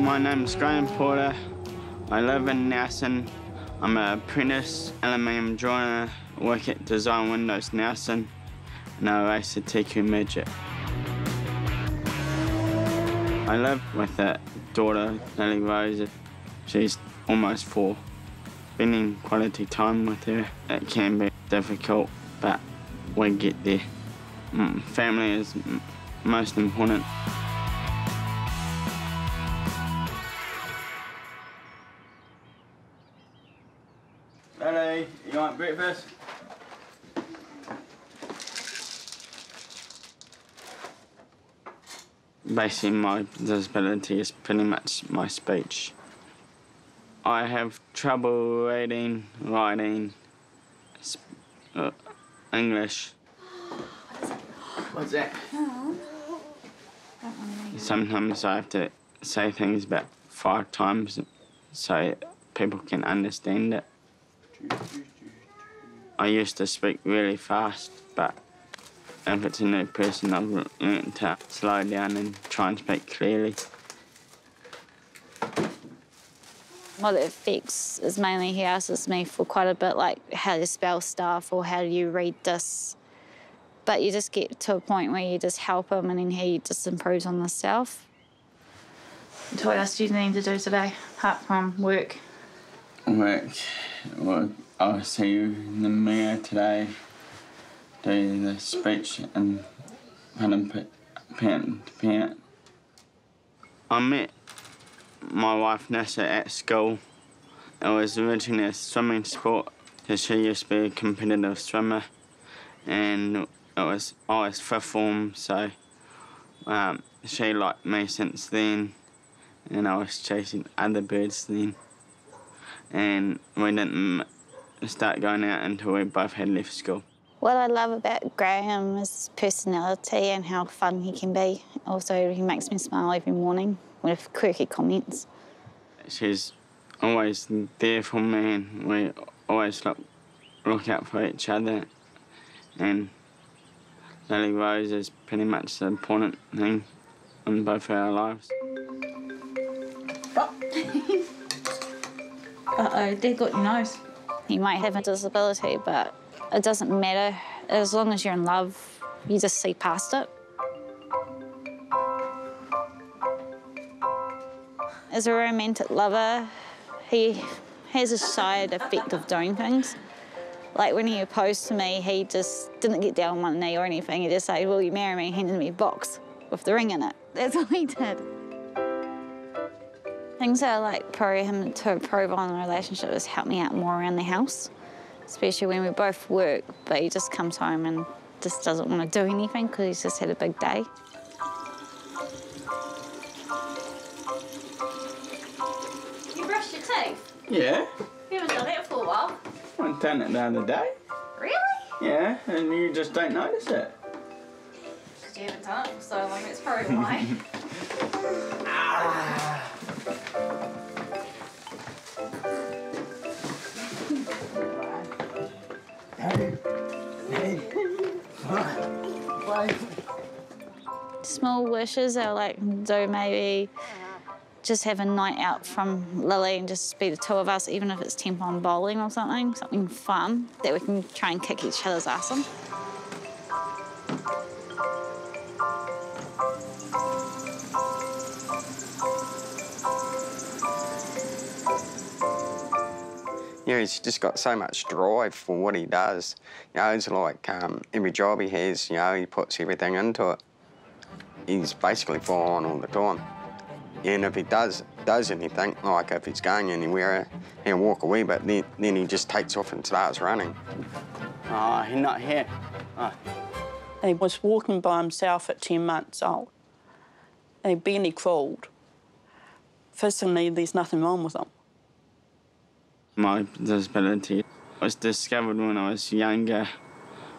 My name's Graeme Porter. I live in Nelson. I'm an apprentice aluminium joiner, work at Design Windows Nelson, and I race a TQ midget. I live with a daughter, Lily Rose. She's almost 4. Spending quality time with her, it can be difficult, but we get there. Family is most important. Lily, you want breakfast? Basically, my disability is pretty much my speech. I have trouble reading, writing, English. What's that? Sometimes I have to say things about 5 times so people can understand it. I used to speak really fast, but if it's a new person, I've learned to slow down and try and speak clearly. What it affects is mainly he asks me for quite a bit, like how to spell stuff or how do you read this. But you just get to a point where you just help him and then he just improves on himself. So what else do you need to do today, apart from work? Work. Well, I'll see you in the mirror today, do the speech and put him parent to parent. I met my wife Nessa at school. It was originally a swimming sport because she used to be a competitive swimmer, and I was 5th form, so she liked me since then, and I was chasing other birds then. And we didn't start going out until we both had left school. What I love about Graeme is his personality and how fun he can be. Also, he makes me smile every morning with quirky comments. She's always there for me, and we always look out for each other. And Lily Rose is pretty much the important thing in both our lives. Uh-oh, Dad got your nose. You might have a disability, but it doesn't matter. As long as you're in love, you just see past it. As a romantic lover, he has a side effect of doing things. Like when he proposed to me, he just didn't get down on one knee or anything. He just said, "Will you marry me?" He handed me a box with the ring in it. That's all he did. Things that I like for him to improve on the relationship is help me out more around the house, especially when we both work, but he just comes home and just doesn't want to do anything because he's just had a big day. You brushed your teeth? Yeah. You haven't done that for a while. I done it the other day. Really? Yeah, and you just don't notice it. Because you haven't done it for so long, that's probably why. Small wishes I like to do, maybe just have a night out from Lily and just be the 2 of us, even if it's 10-pond bowling or something fun that we can try and kick each other's ass in. Yeah, he's just got so much drive for what he does. You know, it's like every job he has, you know, he puts everything into it. He's basically full on all the time. And if he does anything, like if he's going anywhere, he'll walk away, but then he just takes off and starts running. Oh, he's not here. Oh. He was walking by himself at 10 months old. He barely crawled. Physically, there's nothing wrong with him. My disability was discovered when I was younger.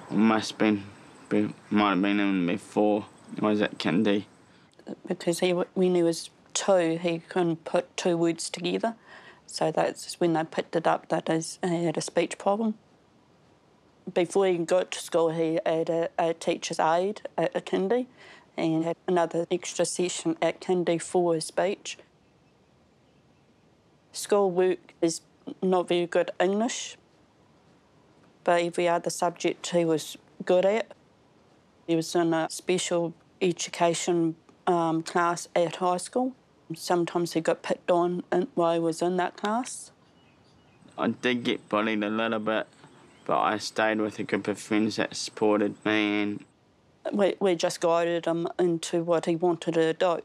Might have been even before I was at kindy. Because when he was 2, he couldn't put 2 words together. So that's when they picked it up that he had a speech problem. Before he got to school, he had a teacher's aide at a kindy and had another extra session at kindy for his speech. Schoolwork is not very good English, but every other subject he was good at. He was in a special education class at high school. Sometimes he got picked on while he was in that class. I did get bullied a little bit, but I stayed with a group of friends that supported me, and we just guided him into what he wanted to do.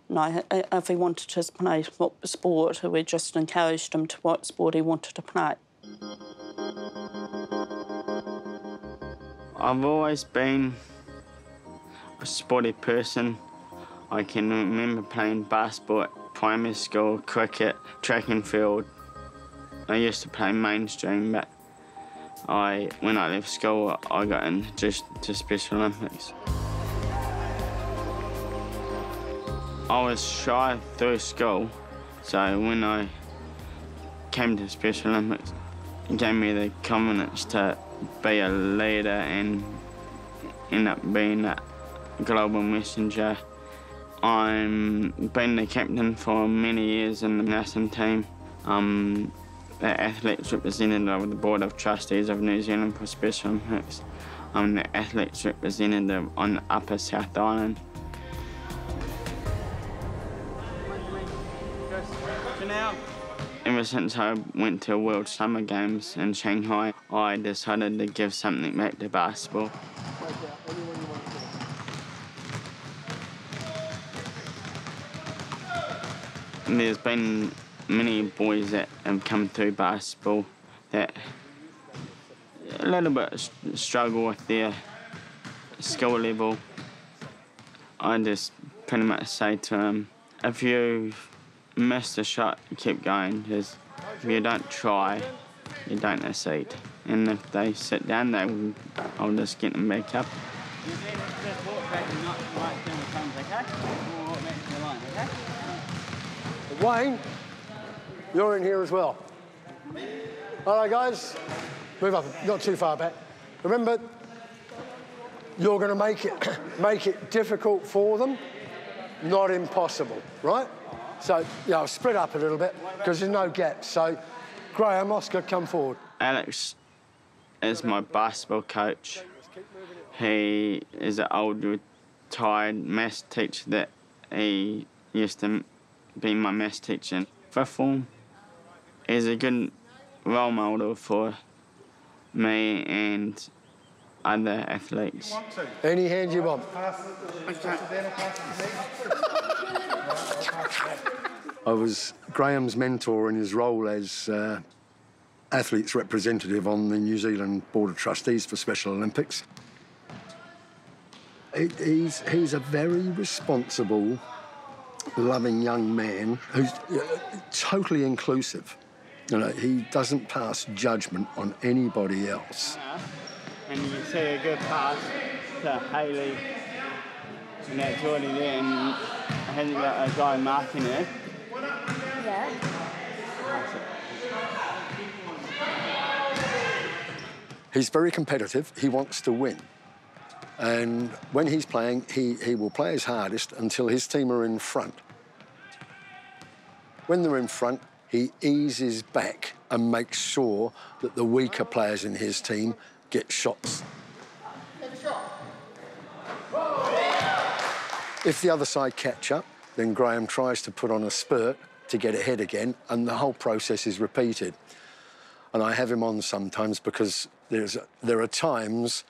No, if he wanted to play sport, we just encouraged him to what sport he wanted to play. I've always been a sporty person. I can remember playing basketball at primary school, cricket, track and field. I used to play mainstream, but when I left school, I got introduced to Special Olympics. I was shy through school, so when I came to Special Olympics, it gave me the confidence to be a leader and end up being a global messenger. I've been the captain for many years in the nursing team. The athletes representative of the Board of Trustees of New Zealand for Special Olympics. I'm the athletes representative on Upper South Island. Ever since I went to World Summer Games in Shanghai, I decided to give something back to basketball. There's been many boys that have come through basketball that a little bit struggle with their skill level. I just pretty much say to them, if you miss the shot, keep going, because if you don't try, you don't succeed. And if they sit down, I'll just get them back up. Wayne, you're in here as well. All right, guys, move up, not too far back. Remember, you're going to make it difficult for them, not impossible, right? So, yeah, spread up a little bit because there's no gaps. So, Graeme, Oscar, come forward. Alex is my basketball coach. He is an old retired maths teacher that he used to be my maths teacher in fifth form. He's a good role model for me and other athletes. Any hand you want. I was Graeme's mentor in his role as athletes representative on the New Zealand Board of Trustees for Special Olympics. He's a very responsible, loving young man who's totally inclusive. You know, he doesn't pass judgment on anybody else. And you see a good pass to Hayley, and that's already there, and hasn't got a guy marking it. Yeah. He's very competitive. He wants to win. And when he's playing, he will play his hardest until his team are in front. When they're in front, he eases back and makes sure that the weaker players in his team get shots. If the other side catch up, then Graeme tries to put on a spurt to get ahead again, and the whole process is repeated. And I have him on sometimes because there are times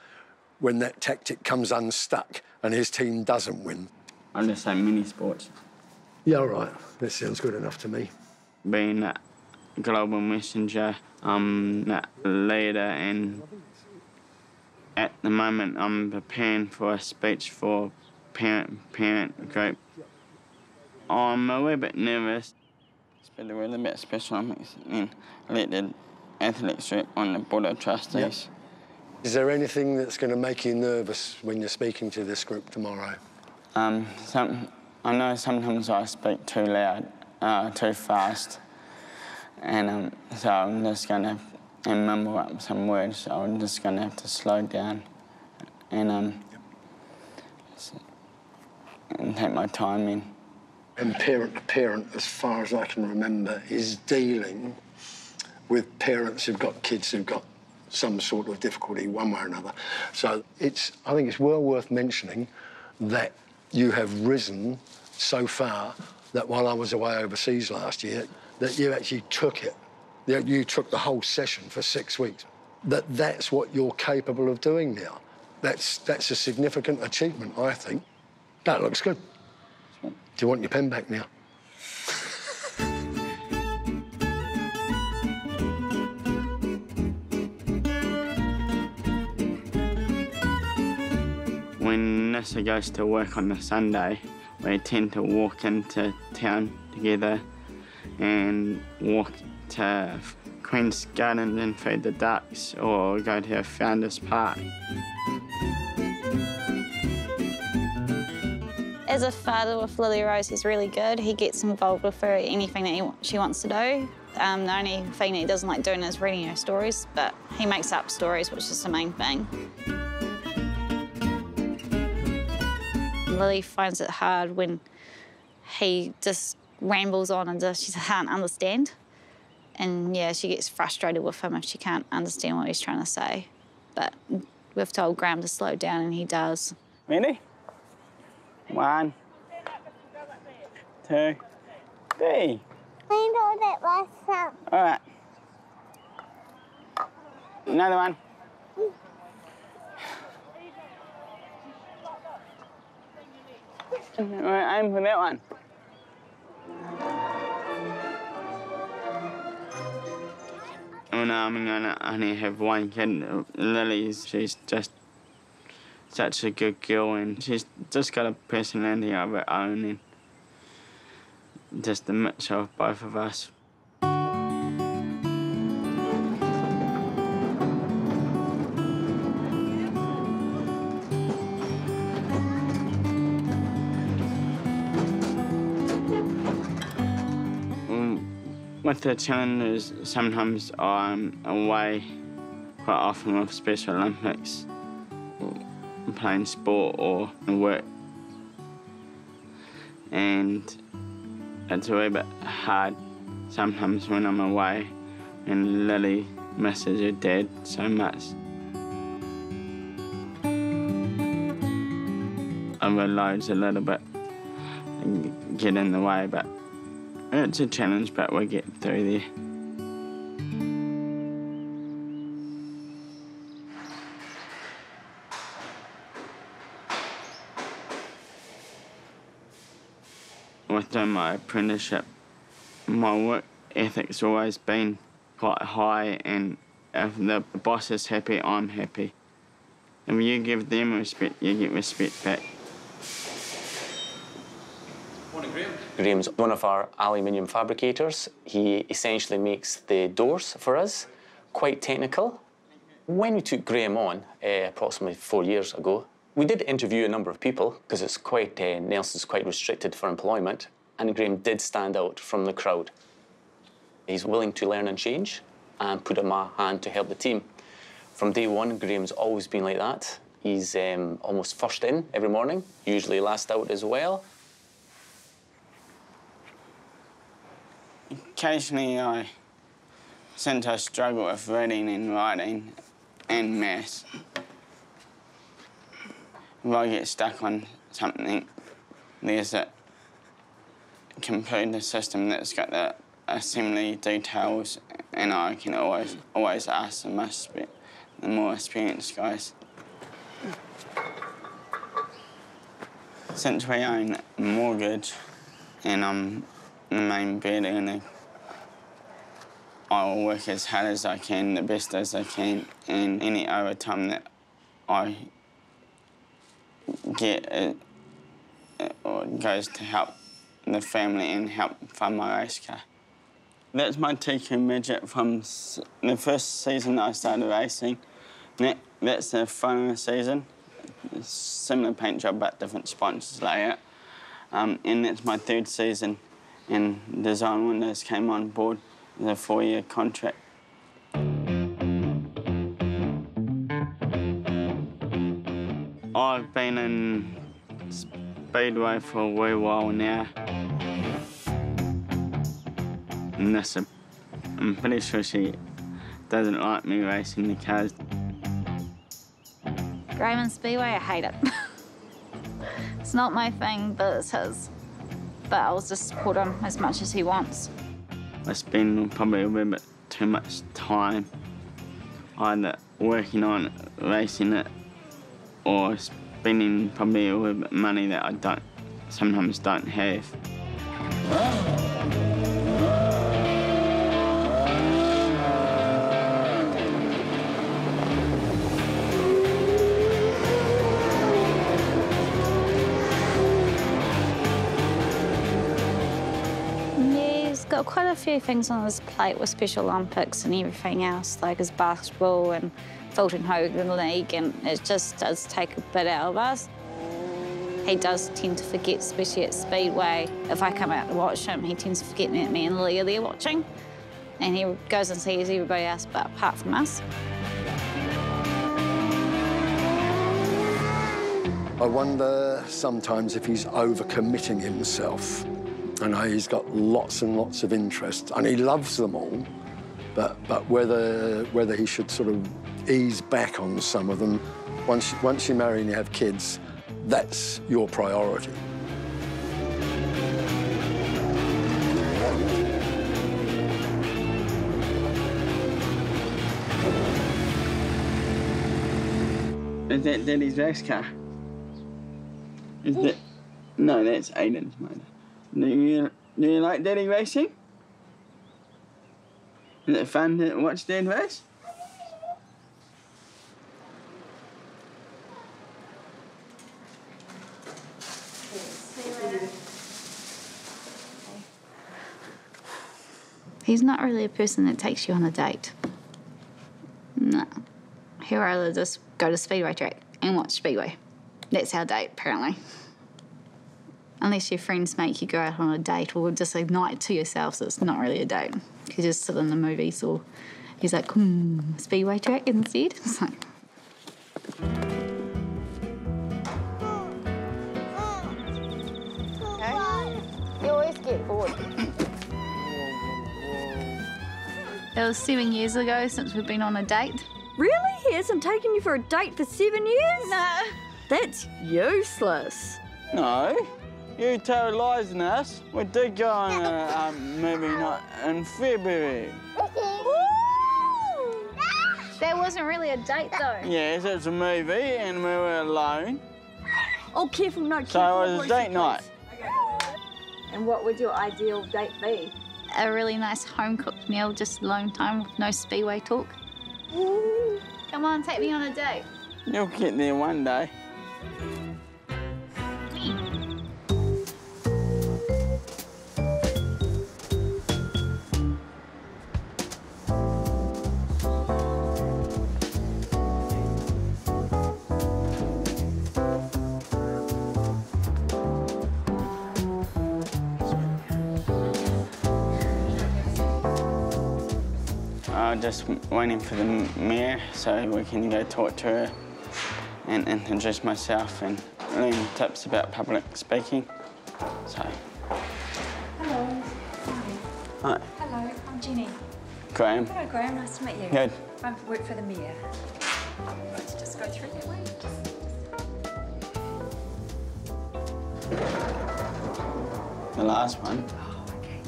when that tactic comes unstuck and his team doesn't win. I just say mini sports. Yeah, all right. That sounds good enough to me. Being that global messenger, that leader, and at the moment I'm preparing for a speech for parent group. I'm a little bit nervous. It's been a really bit Special Olympics and elected athletes on the Board of Trustees. Yep. Is there anything that's going to make you nervous when you're speaking to this group tomorrow? I know sometimes I speak too loud, too fast, and so I'm just going to mumble up some words, so I'm just going to have to slow down and take my time in. And parent to parent, as far as I can remember, is dealing with parents who've got kids who've got some sort of difficulty one way or another. So I think it's well worth mentioning that you have risen so far that while I was away overseas last year, that you actually took it. You took the whole session for 6 weeks. That's what you're capable of doing now. That's a significant achievement, I think. That looks good. Do you want your pen back now? When Nissa goes to work on a Sunday, we tend to walk into town together and walk to Queen's Garden and feed the ducks, or go to Founders Park. As a father with Lily Rose, he's really good. He gets involved with her anything that she wants to do. The only thing that he doesn't like doing is reading her stories, but he makes up stories, which is the main thing. Lily finds it hard when he just rambles on and she can't understand. And yeah, she gets frustrated with him if she can't understand what he's trying to say. But we've told Graeme to slow down and he does. Ready? 1, 2, 3. I know that myself. All right. Another one. Aim for that one. Oh no, I'm gonna only have one kid. She's just such a good girl, and she's just got a personality of her own, and just a mix of both of us. With the challenges, sometimes I'm away quite often with Special Olympics, playing sport or work. And it's a wee bit hard sometimes when I'm away and Lily misses her dad so much. Overloads a little bit and get in the way, but it's a challenge, but we'll get through there. Within my apprenticeship, my work ethic's always been quite high, and if the boss is happy, I'm happy. If you give them respect, you get respect back. Graeme's one of our aluminium fabricators. He essentially makes the doors for us, quite technical. When we took Graeme on, approximately 4 years ago, we did interview a number of people, because it's quite, Nelson's quite restricted for employment, and Graeme did stand out from the crowd. He's willing to learn and change and put in a hand to help the team. From day one, Graeme's always been like that. He's almost first in every morning, usually last out as well. Occasionally I struggle with reading and writing and maths. If I get stuck on something, there's a computer system that's got the assembly details, and I can always ask the more experienced guys. Since we own a mortgage and I'm the main breadwinner, I will work as hard as I can, the best as I can, and any overtime that I get goes to help the family and help fund my race car. That's my TQ midget from the first season that I started racing. That's the final season. Similar paint job but different sponsors layout. And that's my third season, and Design Windows came on board with a 4-year contract. I've been in Speedway for a wee while now. And I'm pretty sure she doesn't like me racing the cars. Graeme and Speedway, I hate it. It's not my thing, but it's his. But I'll just support him as much as he wants. I spend probably a little bit too much time either working on racing it or spending probably a little bit of money that I sometimes don't have. He's got quite a few things on his plate with Special Olympics and everything else, like his basketball and Fulton Hogan League, and it just does take a bit out of us. He does tend to forget, especially at Speedway. If I come out to watch him, he tends to forget that me and Lee are there watching, and he goes and sees everybody else but apart from us. I wonder sometimes if he's overcommitting himself. I know he's got lots and lots of interests, and he loves them all, but whether he should sort of ease back on some of them. Once you marry and you have kids, that's your priority. Is that Daddy's race car? Is that... No, that's Aiden's motor. Do you like Daddy racing? Is it fun to watch Dad race? He's not really a person that takes you on a date. No. He'd rather just go to Speedway track and watch Speedway. That's our date, apparently. Unless your friends make you go out on a date or just a night to yourselves, it's not really a date. You just sit in the movies, or he's like, Speedway track instead. It's like... You always get bored. It was 7 years ago since we've been on a date. Really? He hasn't taken you for a date for 7 years? No. That's useless. No. You tell lies on us. We did go on a movie night in February. That wasn't really a date, though. Yes, it was a movie and we were alone. Oh, careful, no, careful. So it was a date night. And what would your ideal date be? A really nice home-cooked meal, just alone time with no Speedway talk. Come on, take me on a date. You'll get there one day. I'm just waiting for the mayor so we can go talk to her and introduce myself and learn tips about public speaking. So. Hello. Hi. Hello, I'm Jenny. Graeme. Hello, Graeme. Nice to meet you. Good. I work for the mayor. Let's just go through that way. The last one. Oh, okay.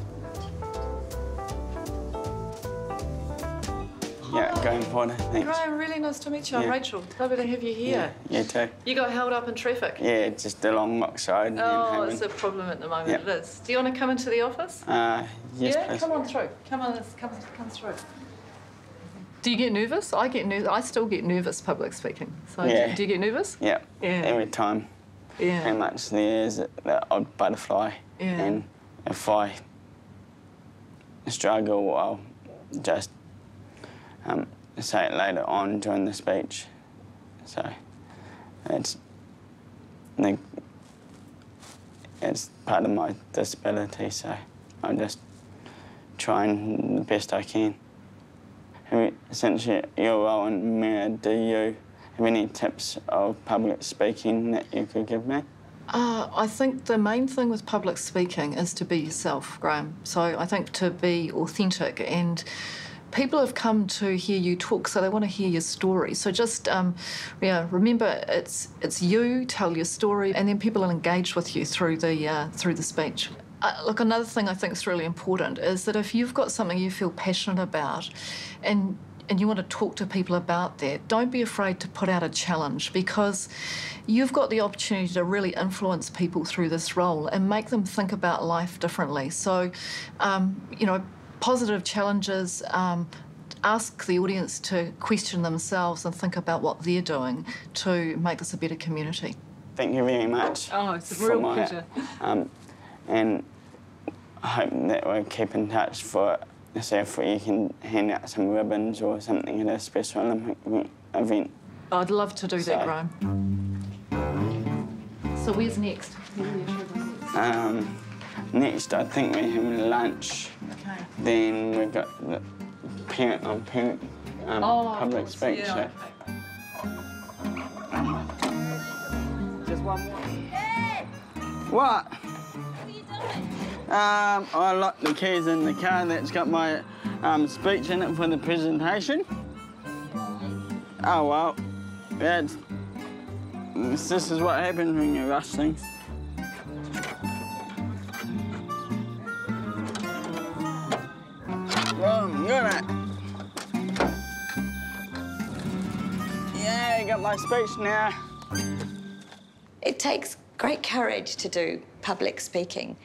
Yeah, Graeme Porter, thanks. Graeme, really nice to meet you. I'm Yeah. Rachel. Lovely to have you here. Yeah, you too. You got held up in traffic? Yeah, just along Mox Road. Oh, it's a problem at the moment. Yep. It is. Do you want to come into the office? Yes, yeah, please. come on through. Come through. Do you get nervous? I get nervous. I still get nervous public speaking. So Yeah. do you get nervous? Yeah. Yeah. Every time. Yeah. Pretty much there's that odd butterfly. Yeah. And if I struggle, I'll just say it later on during the speech. So it's part of my disability, so I'm just trying the best I can. Since you're well and mayor, do you have any tips of public speaking that you could give me? I think the main thing with public speaking is to be yourself, Graeme. So I think to be authentic, and people have come to hear you talk, so they want to hear your story. So just remember, it's you, tell your story, and then people will engage with you through the speech. Look, another thing I think is really important is that if you've got something you feel passionate about, and you want to talk to people about that, don't be afraid to put out a challenge, because you've got the opportunity to really influence people through this role and make them think about life differently. So, positive challenges, ask the audience to question themselves and think about what they're doing to make this a better community. Thank you very much. Oh, it's a real pleasure. And I hope that we'll keep in touch for, so if you can hand out some ribbons or something at a Special Olympic event. I'd love to do that, Graeme. So where's next? Next, I think we're having lunch. Okay. Then we've got the parent public speech. Yeah, Just one more. What? I locked the keys in the car that's got my speech in it for the presentation. Oh well, this is what happens when you rush things. Well, got it. Yeah, got my speech now. It takes great courage to do public speaking.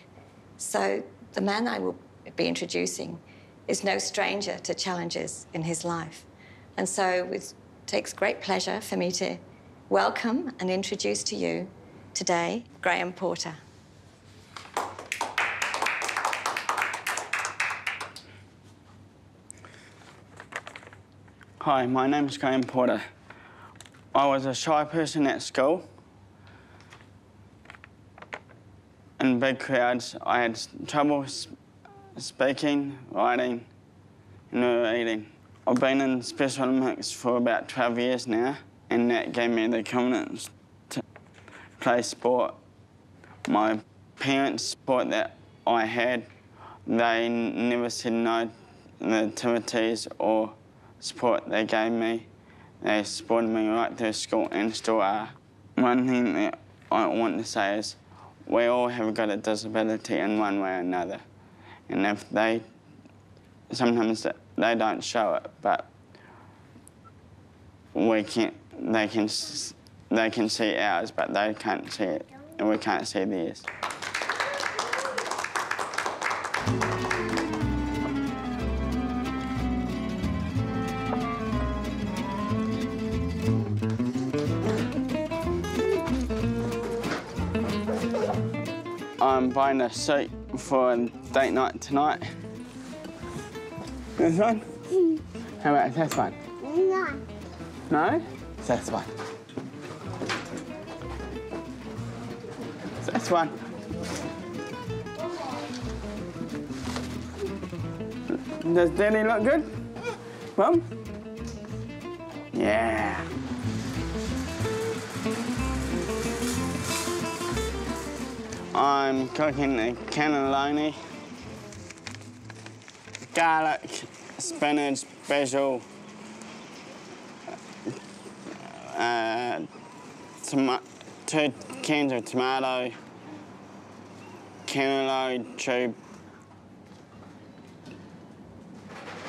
So the man I will be introducing is no stranger to challenges in his life. And so it takes great pleasure for me to welcome and introduce to you today, Graeme Porter. Hi, my name's Graeme Porter. I was a shy person at school. In big crowds, I had trouble speaking, writing, and reading. I've been in Special Olympics for about 12 years now, and that gave me the confidence to play sport. My parents thought that I had. They never said no to the activities or support they gave me. They supported me right through school and still are. One thing that I want to say is we all have got a disability in one way or another. And if sometimes they don't show it, but they can see ours, but they can't see it, and we can't see theirs. I'm buying a suit for date night tonight. This one? How about this one? No. No? This one. This one. Does Daddy look good? Mum? Yeah. I'm cooking a cannelloni, garlic, spinach, basil, 2 cans of tomato, cannelloni tube.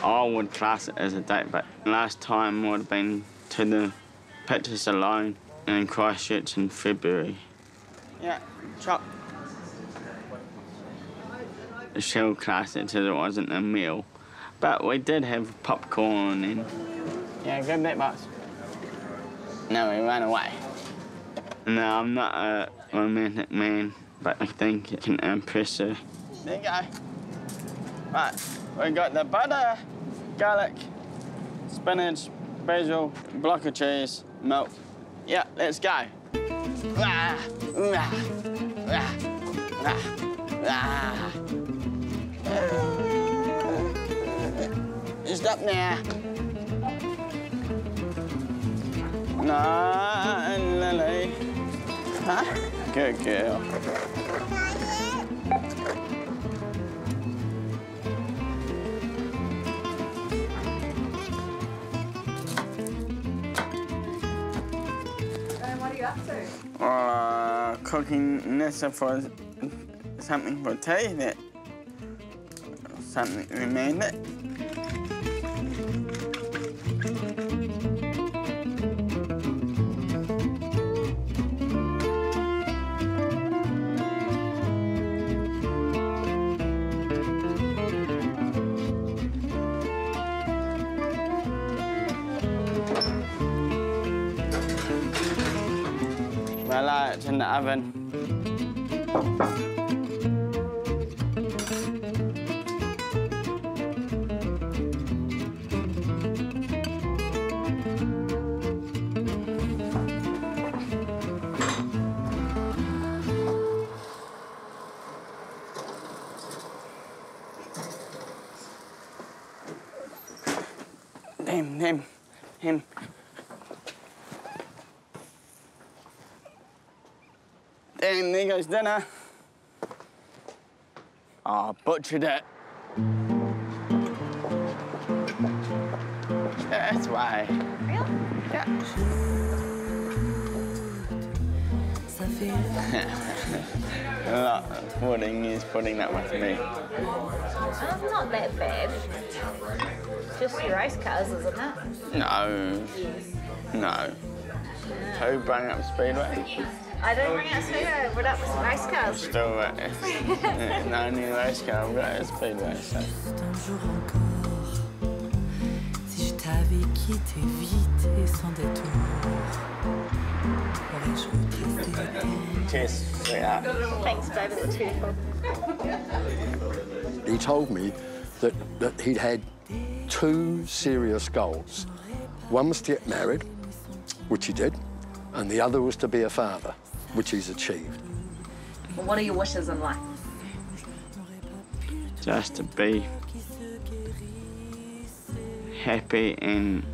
I would class it as a date, but last time would have been to the Pictures Alone in Christchurch in February. Yeah, chop. She'll class it as it wasn't a meal, but we did have popcorn and... Yeah, grab that box. No, we ran away. No, I'm not a romantic man, but I think it can impress her. There you go. Right, we got the butter, garlic, spinach, basil, block of cheese, milk. Yeah, let's go. Stop now. No, Lily. Huh? Good girl. What are you up to? Cooking Nessa for something for tea. That something we made it. Well, it's in the oven. Him. Damn, there goes dinner. Oh, butchered it. That's why. Really? Yeah. A lot of pudding is putting that with me. It's not that bad. Just your race cars, isn't it? No. Yes. No. Who brought up Speedway? I didn't bring up Speedway, I brought up race cars. Still, no new race car, I've got a Speedway, so. Cheers, sweetheart. Thanks, baby, that's beautiful. He told me that he'd had 2 serious goals. One was to get married, which he did, and the other was to be a father, which he's achieved. Well, what are your wishes in life? Just to be happy and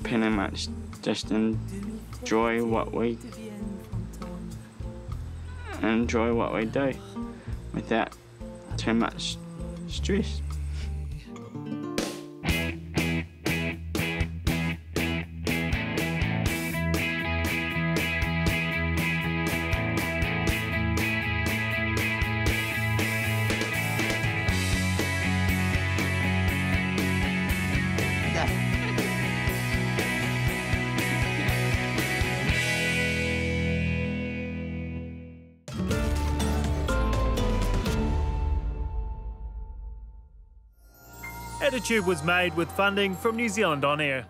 pretty much just enjoy what we do without too much stress. Attitude was made with funding from New Zealand On Air.